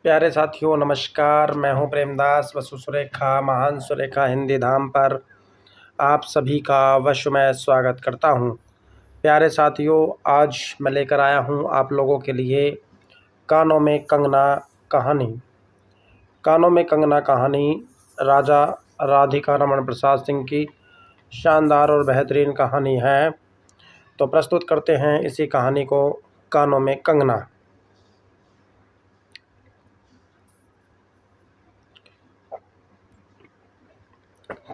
प्यारे साथियों नमस्कार। मैं हूं प्रेमदास वसु सुरेखा महान सुरेखा हिंदी धाम पर आप सभी का वशमय स्वागत करता हूं। प्यारे साथियों, आज मैं लेकर आया हूं आप लोगों के लिए कानों में कंगना कहानी। कानों में कंगना कहानी राजा राधिका रमन प्रसाद सिंह की शानदार और बेहतरीन कहानी है। तो प्रस्तुत करते हैं इसी कहानी को, कानों में कंगना।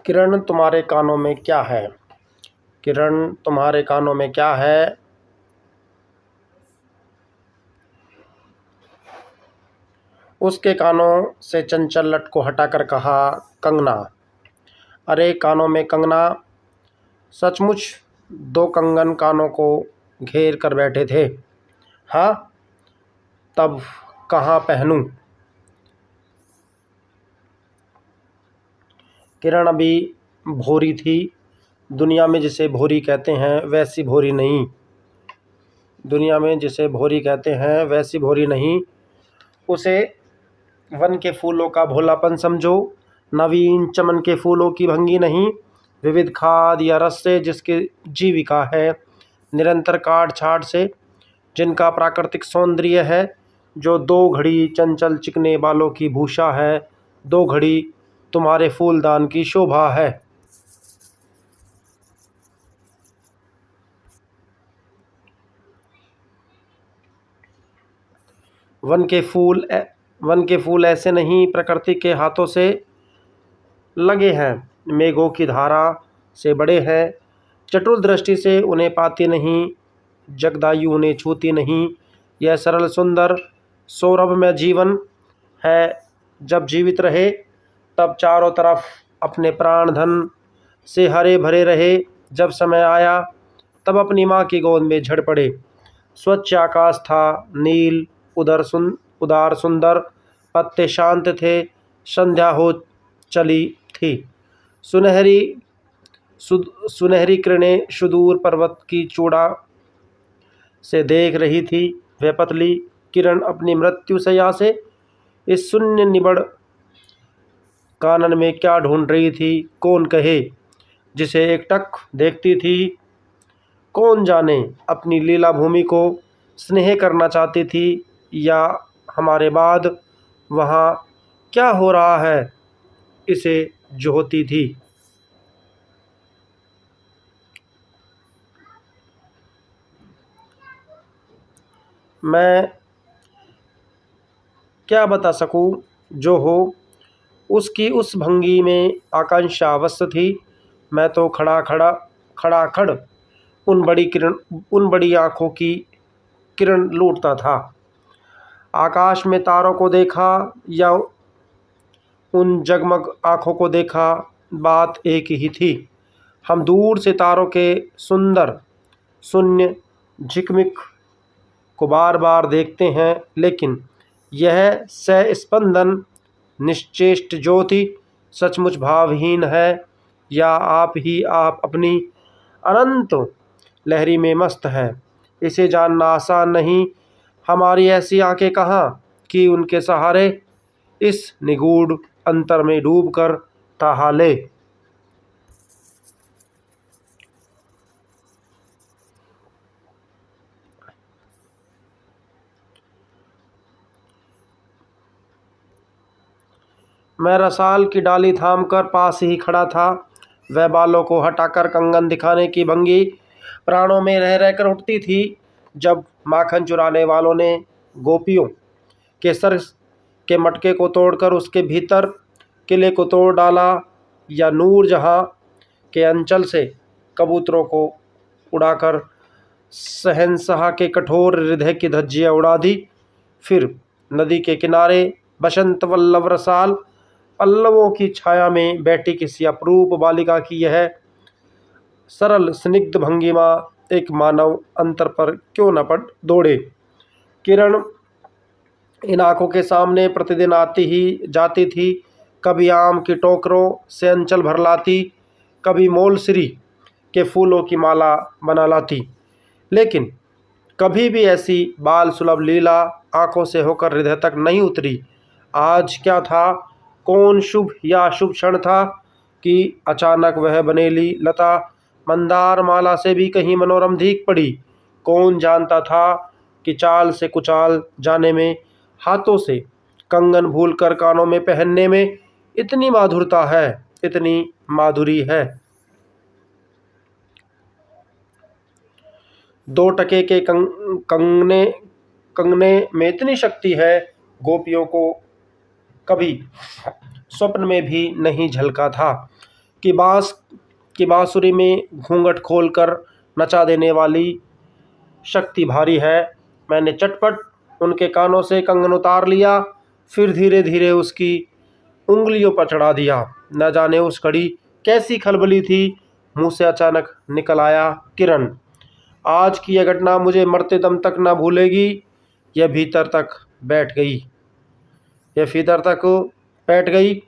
किरण, तुम्हारे कानों में क्या है? किरण, तुम्हारे कानों में क्या है? उसके कानों से चंचल लट को हटाकर कहा कंगना। अरे कानों में कंगना, सचमुच दो कंगन कानों को घेर कर बैठे थे। हाँ, तब कहाँ पहनूं? किरण अभी भोरी थी। दुनिया में जिसे भोरी कहते हैं वैसी भोरी नहीं। दुनिया में जिसे भोरी कहते हैं वैसी भोरी नहीं। उसे वन के फूलों का भोलापन समझो, नवीन चमन के फूलों की भंगी नहीं। विविध खाद या रस से जिसकी जीविका है, निरंतर काट छाट से जिनका प्राकृतिक सौंदर्य है, जो दो घड़ी चंचल चिकने बालों की भूषा है, दो घड़ी तुम्हारे फूलदान की शोभा है। वन के फूल ऐसे नहीं, प्रकृति के हाथों से लगे हैं, मेघों की धारा से बड़े हैं। चतुर दृष्टि से उन्हें पाती नहीं, जगदायु उन्हें छूती नहीं। यह सरल सुंदर सौरभ में जीवन है। जब जीवित रहे तब चारों तरफ अपने प्राण धन से हरे भरे रहे। जब समय आया तब अपनी माँ की गोद में झड़ पड़े। स्वच्छ आकाश था, नील उदार सुंदर, पत्ते शांत थे। संध्या हो चली थी। सुनहरी सुनहरी किरणें सुदूर पर्वत की चूड़ा से देख रही थी। वह पतली किरण अपनी मृत्यु शैया से इस शून्य निबड़ कानन में क्या ढूंढ रही थी, कौन कहे। जिसे एकटक देखती थी, कौन जाने अपनी लीला भूमि को स्नेह करना चाहती थी, या हमारे बाद वहाँ क्या हो रहा है इसे जोहती थी। मैं क्या बता सकूं, जो हो उसकी उस भंगी में आकांक्षा अवश्य थी। मैं तो खड़ा खड़ उन बड़ी आँखों की किरण लूटता था। आकाश में तारों को देखा या उन जगमग आँखों को देखा, बात एक ही थी। हम दूर से तारों के सुंदर शून्य झिकमिक को बार बार देखते हैं, लेकिन यह सस्पंदन निश्चेष्ट ज्योति सचमुच भावहीन है, या आप अपनी अनंत लहरी में मस्त है। इसे जानना आसान नहीं। हमारी ऐसी आंखें कहाँ कि उनके सहारे इस निगूढ़ अंतर में डूबकर ताहा ले। मैं रसाल की डाली थामकर पास ही खड़ा था। वह बालों को हटाकर कंगन दिखाने की भंगी प्राणों में रह रहकर उठती थी। जब माखन चुराने वालों ने गोपियों के सर के मटके को तोड़कर उसके भीतर किले को तोड़ डाला, या नूर जहाँ के अंचल से कबूतरों को उड़ाकर शहंशाह के कठोर हृदय की धज्जियाँ उड़ा दी, फिर नदी के किनारे बसंत वल्लभ रसाल पल्लवों की छाया में बैठी किसी अपरूप बालिका की यह सरल स्निग्ध भंगिमा एक मानव अंतर पर क्यों न पड़ दौड़े। किरण इन आंखों के सामने प्रतिदिन आती ही जाती थी। कभी आम की टोकरों से अंचल भर लाती, कभी मोलसिरी के फूलों की माला बना लाती, लेकिन कभी भी ऐसी बाल सुलभ लीला आंखों से होकर हृदय तक नहीं उतरी। आज क्या था? कौन शुभ या अशुभ क्षण था कि अचानक वह बनेली लता मंदार माला से भी कहीं मनोरम दिख पड़ी? कौन जानता था कि चाल से कुचाल जाने में, हाथों से कंगन भूलकर कानों में पहनने में इतनी माधुरता है, इतनी माधुरी है। 2 टके के कंगने कंगने में इतनी शक्ति है, गोपियों को कभी स्वप्न में भी नहीं झलका था कि बांसुरी में घूंघट खोलकर नचा देने वाली शक्ति भारी है। मैंने चटपट उनके कानों से कंगन उतार लिया, फिर धीरे धीरे उसकी उंगलियों पर चढ़ा दिया। न जाने उस घड़ी कैसी खलबली थी, मुंह से अचानक निकल आया, किरण। आज की यह घटना मुझे मरते दम तक न भूलेगी। यह भीतर तक बैठ गई यह भीतर तक बैठ गई।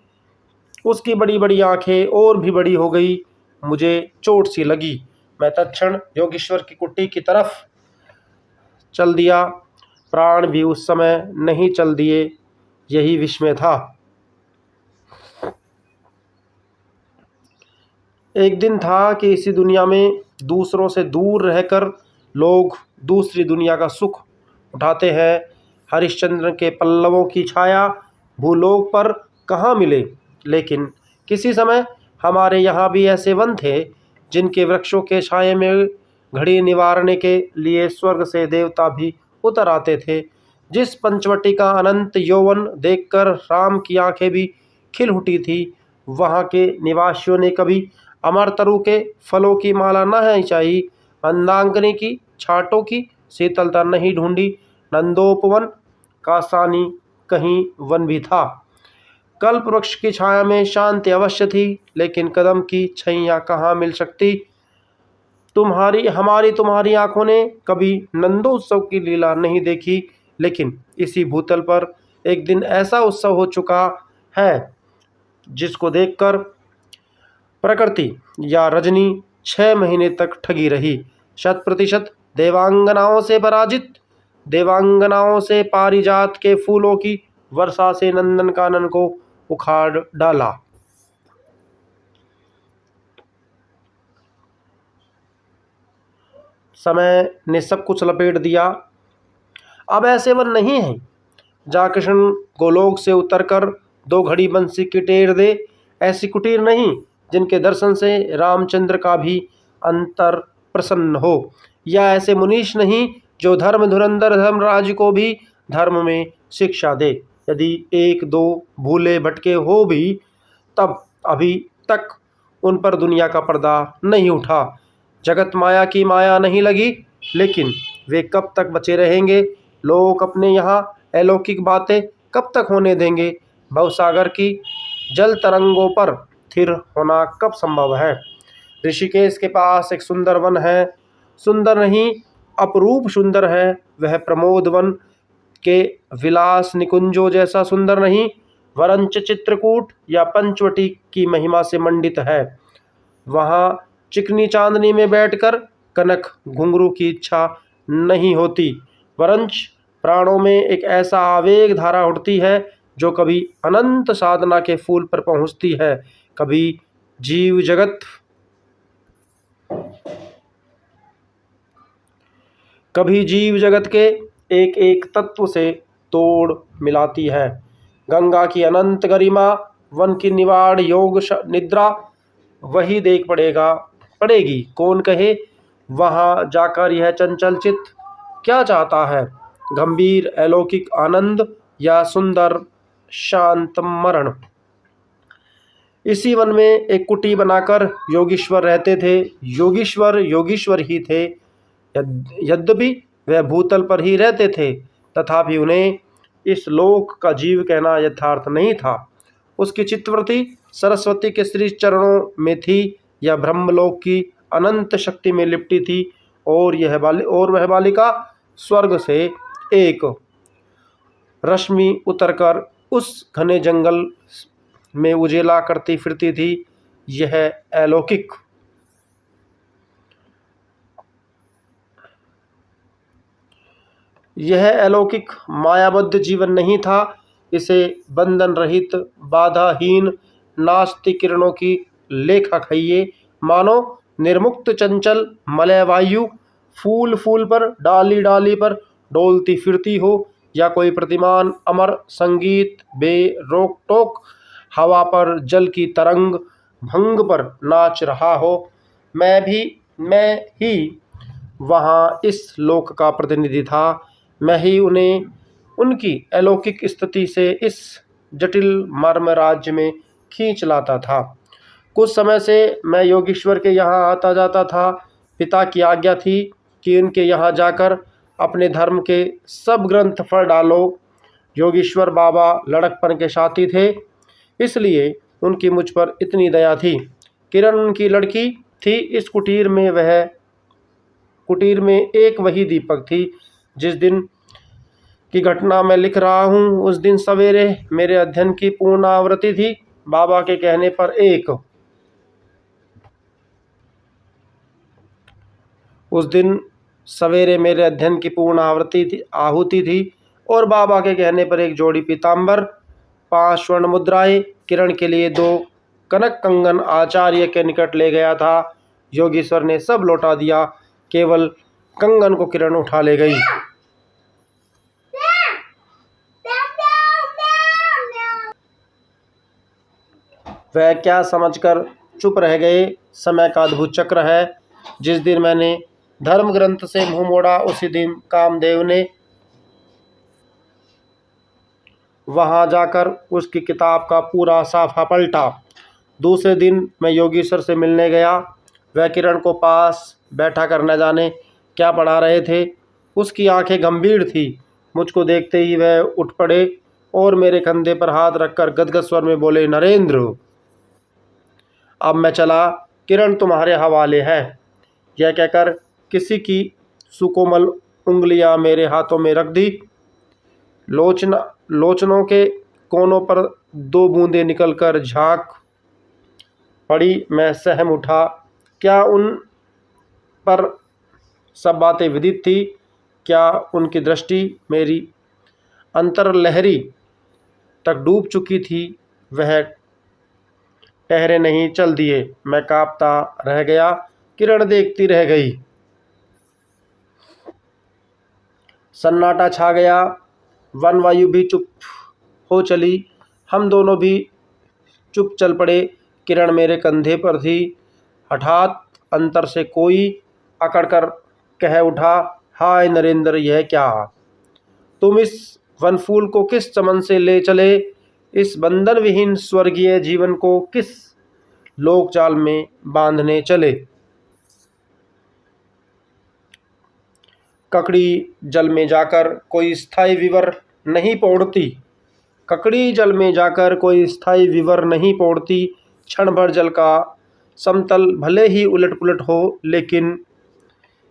उसकी बड़ी बड़ी आंखें और भी बड़ी हो गई। मुझे चोट सी लगी। मैं तत्क्षण योगेश्वर की कुटी की तरफ चल दिया। प्राण भी उस समय नहीं चल दिए। यही विस्मय था। एक दिन था कि इसी दुनिया में दूसरों से दूर रहकर लोग दूसरी दुनिया का सुख उठाते हैं। हरिश्चंद्र के पल्लवों की छाया भूलोक पर कहाँ मिले, लेकिन किसी समय हमारे यहाँ भी ऐसे वन थे जिनके वृक्षों के छाये में घड़ी निवारने के लिए स्वर्ग से देवता भी उतर आते थे। जिस पंचवटी का अनंत यौवन देखकर राम की आंखें भी खिल उठी थी, वहाँ के निवासियों ने कभी अमरतरु के फलों की माला न चाहिए, मंदाकिनी की छाटों की शीतलता नहीं ढूंढी। नंदोपवन का सानी कहीं वन भी था। कल्प वृक्ष की छाया में शांति अवश्य थी, लेकिन कदम की छैया कहाँ मिल सकती। तुम्हारी आंखों ने कभी नंदोत्सव की लीला नहीं देखी, लेकिन इसी भूतल पर एक दिन ऐसा उत्सव हो चुका है जिसको देखकर प्रकृति या रजनी 6 महीने तक ठगी रही। 100% देवांगनाओं से पराजित, देवांगनाओं से पारिजात के फूलों की वर्षा से नंदनकानन को उखाड़ डाला। समय ने सब कुछ लपेट दिया। अब ऐसे वन नहीं है जहाँ कृष्ण गोलोक से उतरकर 2 घड़ी बंसी की टेर दे। ऐसी कुटीर नहीं जिनके दर्शन से रामचंद्र का भी अंतर प्रसन्न हो। या ऐसे मुनीश नहीं जो धर्म धुरंधर धर्मराज को भी धर्म में शिक्षा दे। यदि 1-2 भूले भटके हो भी, तब अभी तक उन पर दुनिया का पर्दा नहीं उठा, जगत माया की माया नहीं लगी। लेकिन वे कब तक बचे रहेंगे? लोग अपने यहाँ अलौकिक बातें कब तक होने देंगे? भवसागर की जल तरंगों पर स्थिर होना कब संभव है? ऋषिकेश के पास एक सुंदर वन है। सुंदर नहीं, अपरूप सुंदर है। वह प्रमोद वन के विलास निकुंजों जैसा सुंदर नहीं, वरंच चित्रकूट या पंचवटी की महिमा से मंडित है। वहाँ चिकनी चांदनी में बैठकर कनक घुंघरू की इच्छा नहीं होती, वरंच प्राणों में एक ऐसा आवेग धारा उठती है जो कभी अनंत साधना के फूल पर पहुँचती है, कभी जीव जगत के एक एक तत्व से तोड़ मिलाती है। गंगा की अनंत गरिमा, वन की निवाड़ योग निद्रा, वही देख पड़ेगी। कौन कहे वहाँ जाकर यह चंचल चित्त क्या चाहता है? गंभीर अलौकिक आनंद या सुंदर शांत मरण? इसी वन में एक कुटी बनाकर योगीश्वर रहते थे। योगीश्वर ही थे। यद्यपि वह भूतल पर ही रहते थे, तथापि उन्हें इस लोक का जीव कहना यथार्थ नहीं था। उसकी चित्तवृत्ति सरस्वती के श्री चरणों में थी या ब्रह्मलोक की अनंत शक्ति में लिपटी थी, और वह बालिका स्वर्ग से एक रश्मि उतरकर उस घने जंगल में उजेला करती फिरती थी। यह अलौकिक मायाबद्ध जीवन नहीं था इसे बंधन रहित, बाधाहीन, नास्ति किरणों की लेखक है ये। मानो निर्मुक्त चंचल मलय वायु फूल फूल पर, डाली डाली पर डोलती फिरती हो, या कोई प्रतिमान अमर संगीत बेरोक टोक हवा पर जल की तरंग भंग पर नाच रहा हो। मैं ही वहाँ इस लोक का प्रतिनिधि था। मैं ही उन्हें उनकी अलौकिक स्थिति से इस जटिल मर्म राज्य में खींच लाता था। कुछ समय से मैं योगेश्वर के यहाँ आता जाता था। पिता की आज्ञा थी कि उनके यहाँ जाकर अपने धर्म के सब ग्रंथ पढ़ डालो। योगेश्वर बाबा लड़कपन के साथी थे, इसलिए उनकी मुझ पर इतनी दया थी। किरण उनकी लड़की थी। इस कुटीर में एक वही दीपक थी। जिस दिन की घटना मैं लिख रहा हूँ, उस दिन सवेरे मेरे अध्ययन की पूर्ण आवृत्ति थी। बाबा के कहने पर उस दिन सवेरे मेरे अध्ययन की पूर्ण आहुति थी और बाबा के कहने पर एक जोड़ी पीताम्बर, 5 स्वर्ण मुद्राएं, किरण के लिए 2 कनक कंगन आचार्य के निकट ले गया था। योगेश्वर ने सब लौटा दिया, केवल कंगन को किरण उठा ले गई। वह क्या समझकर चुप रह गए। समय का अद्भुत चक्र है। जिस दिन मैंने धर्म ग्रंथ से मुंह मोड़ा, उसी दिन कामदेव ने वहां जाकर उसकी किताब का पूरा साफा पलटा। दूसरे दिन मैं योगेश्वर से मिलने गया। वह किरण को पास बैठा कर न जाने क्या पढ़ा रहे थे। उसकी आंखें गंभीर थी। मुझको देखते ही वह उठ पड़े और मेरे कंधे पर हाथ रखकर गदगद स्वर में बोले, नरेंद्र, अब मैं चला, किरण तुम्हारे हवाले है। यह कहकर किसी की सुकोमल उंगलियां मेरे हाथों में रख दी। लोचनों के कोनों पर 2 बूंदें निकलकर झांक पड़ी। मैं सहम उठा। क्या उन पर सब बातें विदित थी? क्या उनकी दृष्टि मेरी अंतर्लहरी तक डूब चुकी थी? वह ठहरे नहीं, चल दिए। मैं कांपता रह गया। किरण देखती रह गई। सन्नाटा छा गया। वनवायु भी चुप हो चली। हम दोनों भी चुप चल पड़े। किरण मेरे कंधे पर थी। हठात अंतर से कोई अकड़कर कह उठा, हाय नरेंद्र, यह क्या? तुम इस वनफूल को किस चमन से ले चले? इस बंधन विहीन स्वर्गीय जीवन को किस लोकजाल में बांधने चले? ककड़ी जल में जाकर कोई स्थायी विवर नहीं पौड़ती। ककड़ी जल में जाकर कोई स्थायी विवर नहीं पौड़ती। क्षण भर जल का समतल भले ही उलट पुलट हो, लेकिन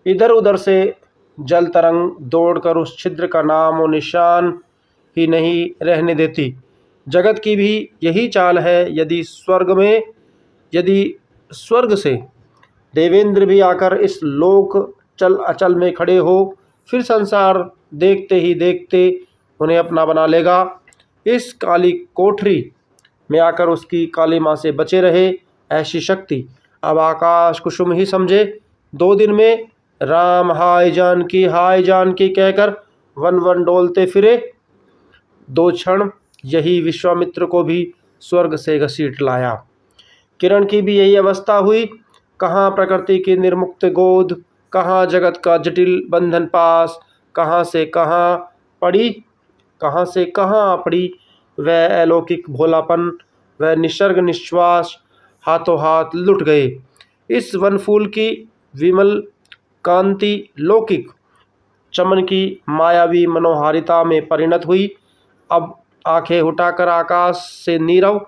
इधर उधर से जल तरंग दौड़कर उस छिद्र का नाम और निशान ही नहीं रहने देती। जगत की भी यही चाल है। यदि स्वर्ग से देवेंद्र भी आकर इस लोक चल अचल में खड़े हो, फिर संसार देखते ही देखते उन्हें अपना बना लेगा। इस काली कोठरी में आकर उसकी काली माँ से बचे रहे, ऐसी शक्ति अब आकाश कुसुम ही समझे। 2 दिन में राम हाय जानकी कहकर वन वन डोलते फिरे। 2 क्षण यही विश्वामित्र को भी स्वर्ग से घसीट लाया। किरण की भी यही अवस्था हुई। कहाँ प्रकृति की निर्मुक्त गोद, कहाँ जगत का जटिल बंधन पास, कहाँ से कहाँ पड़ी वह अलौकिक भोलापन, वह निसर्ग निश्वास हाथों हाथ लुट गए। इस वनफूल की विमल कांति लौकिक चमन की मायावी मनोहारिता में परिणत हुई। अब आंखें उठाकर आकाश से नीरव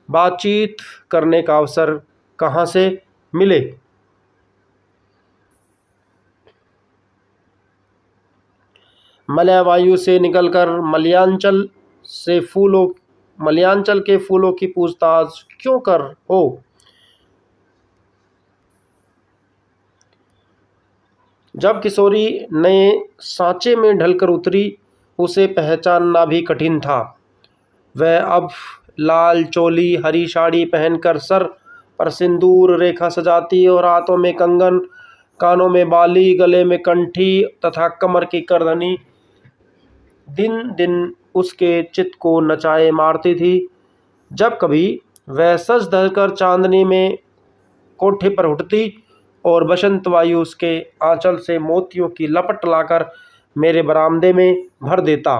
बातचीत करने का अवसर कहाँ से मिले। मलय वायु से निकलकर मलयांचल के फूलों की पूछताछ क्यों कर हो? जब किशोरी नए सांचे में ढलकर उतरी, उसे पहचानना भी कठिन था। वह अब लाल चोली हरी साड़ी पहनकर सर पर सिंदूर रेखा सजाती और हाथों में कंगन, कानों में बाली, गले में कंठी तथा कमर की करधनी दिन दिन उसके चित्त को नचाए मारती थी। जब कभी वह सज धजकर चांदनी में कोठे पर उठती और बसंत वायु उसके आंचल से मोतियों की लपट लाकर मेरे बरामदे में भर देता।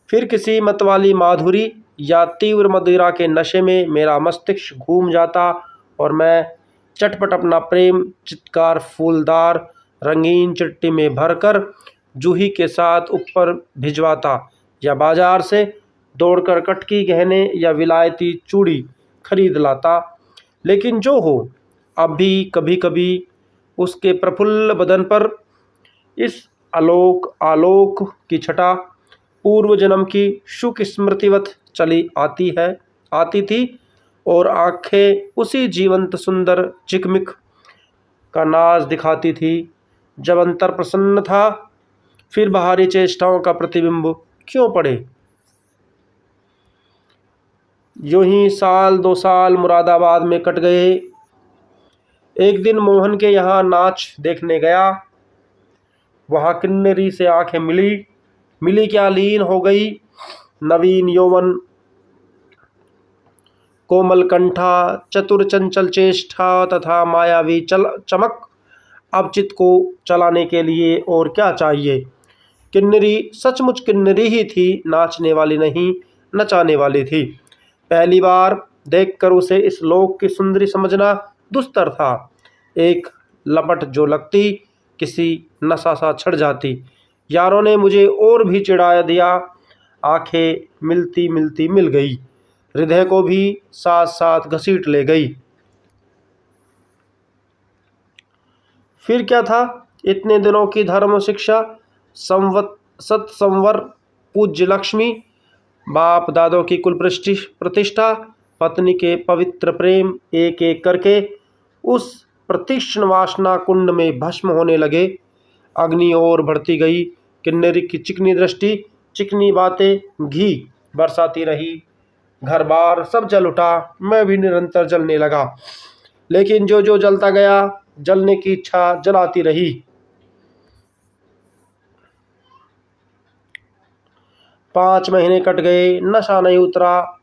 फिर किसी मतवाली माधुरी या तीव्र मदिरा के नशे में मेरा मस्तिष्क घूम जाता और मैं चटपट अपना प्रेम चित्कार फूलदार रंगीन चिट्ठी में भरकर जूही के साथ ऊपर भिजवाता या बाजार से दौड़कर कटकी गहने या विलायती चूड़ी खरीद लाता। लेकिन जो हो, अब भी कभी कभी उसके प्रफुल्ल बदन पर इस आलोक आलोक की छटा पूर्व जन्म की सुख स्मृतिवत चली आती थी और आंखें उसी जीवंत सुंदर चिकमिक का नाज दिखाती थी जब अंतर प्रसन्न था। फिर बाहरी चेष्टाओं का प्रतिबिंब क्यों पड़े। यूं ही साल 2 साल मुरादाबाद में कट गए। एक दिन मोहन के यहाँ नाच देखने गया। वहाँ किन्नरी से आंखें मिली क्या लीन हो गई। नवीन यौवन, कोमल कंठा, चतुर चंचल चेष्टा तथा मायावी चमक। अब चित्त को चलाने के लिए और क्या चाहिए। किन्नरी सचमुच किन्नरी ही थी, नाचने वाली नहीं, नचाने वाली थी। पहली बार देखकर उसे इस लोक की सुंदरी समझना दुस्तर था। एक लपट जो लगती किसी नशा सा छड़ जाती। यारों ने मुझे और भी चिढ़ा दिया। आंखें मिलती मिलती मिल गई, हृदय को भी साथ साथ घसीट ले गई। फिर क्या था, इतने दिनों की धर्म शिक्षा, सत्संवर, पूज्य लक्ष्मी, बाप दादों की कुल प्रतिष्ठा, पत्नी के पवित्र प्रेम एक एक करके उस प्रतीक्षण वासना कुंड में भस्म होने लगे। अग्नि और बढ़ती गई। किन्नरी की चिकनी दृष्टि, चिकनी बातें घी बरसाती रही। घर बार सब जल उठा। मैं भी निरंतर जलने लगा, लेकिन जो जो जलता गया जलने की इच्छा जलाती रही। पाँच महीने कट गए, नशा नहीं उतरा।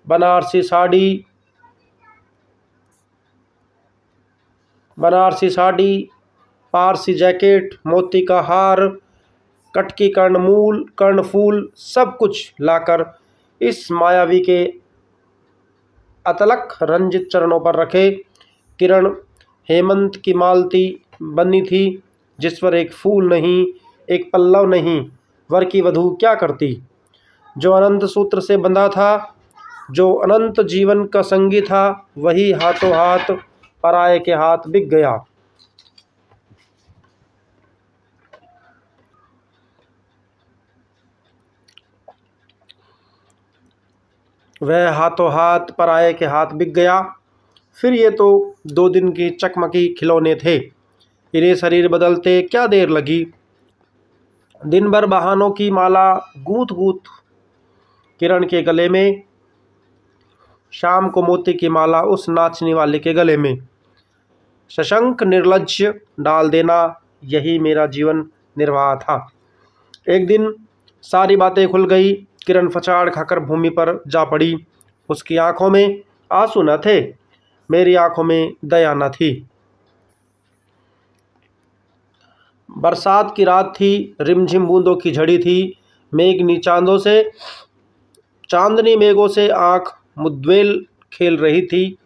बनारसी साड़ी, पारसी जैकेट, मोती का हार, कटकी कर्णफूल सब कुछ लाकर इस मायावी के अतलक रंजित चरणों पर रखे। किरण हेमंत की मालती बनी थी, जिस पर एक फूल नहीं, एक पल्लव नहीं। वर की वधू क्या करती। जो अनंत सूत्र से बंधा था, जो अनंत जीवन का संगी था, वही हाथों हाथ पराये के हाथ बिक गया। वह हाथों हाथ पराये के हाथ बिक गया। फिर ये तो 2 दिन की चकमकी खिलौने थे, इन्हें शरीर बदलते क्या देर लगी। दिन भर बहानों की माला गूंथ गूंथ किरण के गले में, शाम को मोती की माला उस नाचने वाले के गले में। सशंक निर्लज्ज डाल देना, यही मेरा जीवन निर्वाह था। एक दिन सारी बातें खुल गई। किरण फचाड़ खाकर भूमि पर जा पड़ी। उसकी आंखों में आंसू न थे, मेरी आंखों में दया न थी। बरसात की रात थी, रिमझिम बूंदों की झड़ी थी। चांदनी मेघों से आंख मुद्वेल खेल रही थी।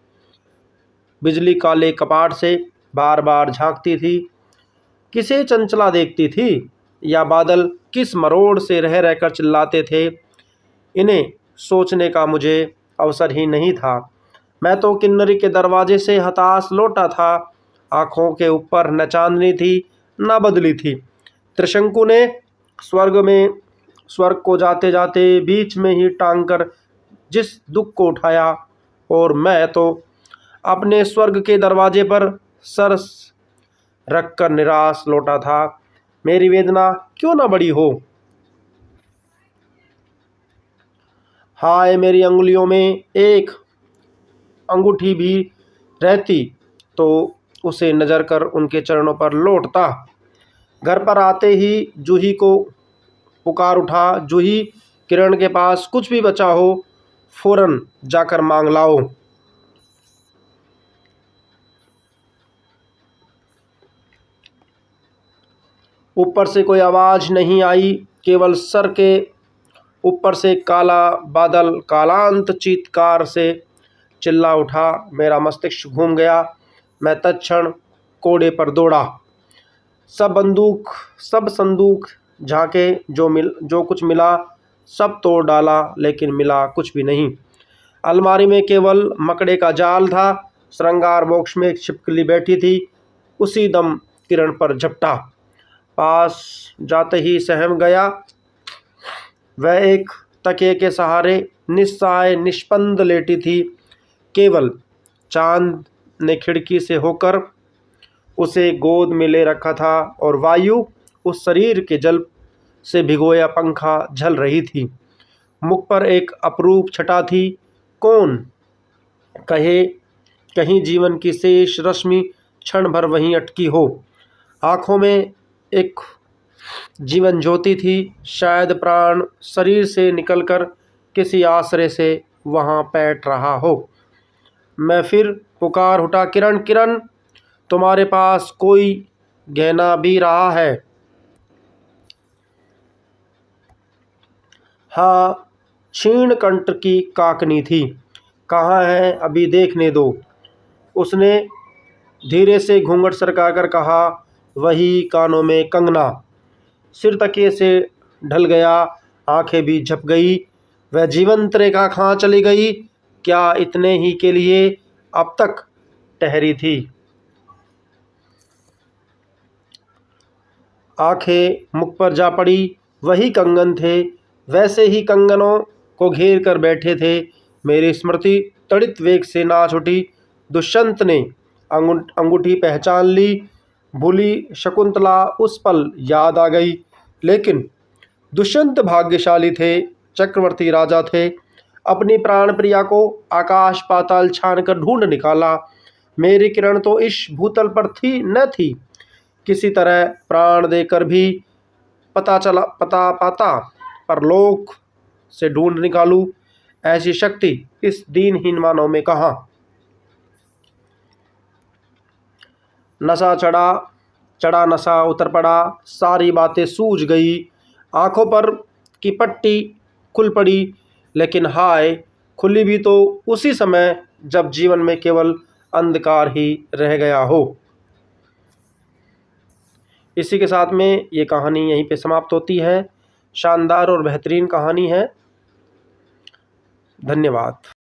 बिजली काले कपाट से बार बार झांकती थी। किसे चंचला देखती थी, या बादल किस मरोड़ से रह रहकर चिल्लाते थे। इन्हें सोचने का मुझे अवसर ही नहीं था। मैं तो किन्नरी के दरवाजे से हताश लौटा था। आंखों के ऊपर न चांदनी थी, न बदली थी। त्रिशंकु ने स्वर्ग को जाते जाते बीच में ही टांग कर जिस दुख को उठाया, और मैं तो अपने स्वर्ग के दरवाजे पर सर रख कर निराश लौटा था। मेरी वेदना क्यों न बड़ी हो। हाय मेरी अंगुलियों में एक अंगूठी भी रहती तो उसे नज़र कर उनके चरणों पर लौटता। घर पर आते ही जूही को पुकार उठा, जूही किरण के पास कुछ भी बचा हो फौरन जाकर मांग लाओ। ऊपर से कोई आवाज़ नहीं आई, केवल सर के ऊपर से काला बादल कालांत चीत्कार से चिल्ला उठा। मेरा मस्तिष्क घूम गया। मैं तत्क्षण कोड़े पर दौड़ा। सब संदूक झांके, जो कुछ मिला सब तोड़ डाला, लेकिन मिला कुछ भी नहीं। अलमारी में केवल मकड़े का जाल था। श्रृंगार बॉक्स में एक छिपकली बैठी थी। उसी दम किरण पर झपटा। पास जाते ही सहम गया। वह एक तकिए के सहारे निस्सहाय निष्पंद लेटी थी। केवल चांद ने खिड़की से होकर उसे गोद में ले रखा था और वायु उस शरीर के जल से भिगोया पंखा झल रही थी। मुख पर एक अपरूप छटा थी। कौन कहे कहीं जीवन की शेष रश्मि क्षण भर वहीं अटकी हो। आँखों में एक जीवन ज्योति थी। शायद प्राण शरीर से निकलकर किसी आश्रय से वहाँ बैठ रहा हो। मैं फिर पुकार उठा, किरण किरण, तुम्हारे पास कोई गहना भी रहा है? हाँ, क्षीण कंठ की काकनी थी। कहाँ है, अभी देखने दो। उसने धीरे से घूंघट सरकाकर कहा। वही कानों में कंगना। सिर तकिए से ढल गया, आंखें भी झप गई। वह जीवंत रेखा कहाँ चली गई? क्या इतने ही के लिए अब तक ठहरी थी? आंखें मुख पर जा पड़ी। वही कंगन थे, वैसे ही कंगनों को घेर कर बैठे थे। मेरी स्मृति तड़ित वेग से नाच उठी। दुष्यंत ने अंगूठी पहचान ली। भूली शकुंतला उस पल याद आ गई। लेकिन दुष्यंत भाग्यशाली थे, चक्रवर्ती राजा थे। अपनी प्राण प्रिया को आकाश पाताल छान कर ढूंढ निकाला। मेरी किरण तो इस भूतल पर थी न थी। किसी तरह प्राण देकर भी पता पाता परलोक से ढूंढ निकालूं, ऐसी शक्ति इस दीनहीन मानव में कहाँ। नशा चढ़ा नशा उतर पड़ा। सारी बातें सूझ गई। आंखों पर की पट्टी खुल पड़ी। लेकिन हाय, खुली भी तो उसी समय जब जीवन में केवल अंधकार ही रह गया हो। इसी के साथ में ये कहानी यहीं पे समाप्त होती है। शानदार और बेहतरीन कहानी है। धन्यवाद।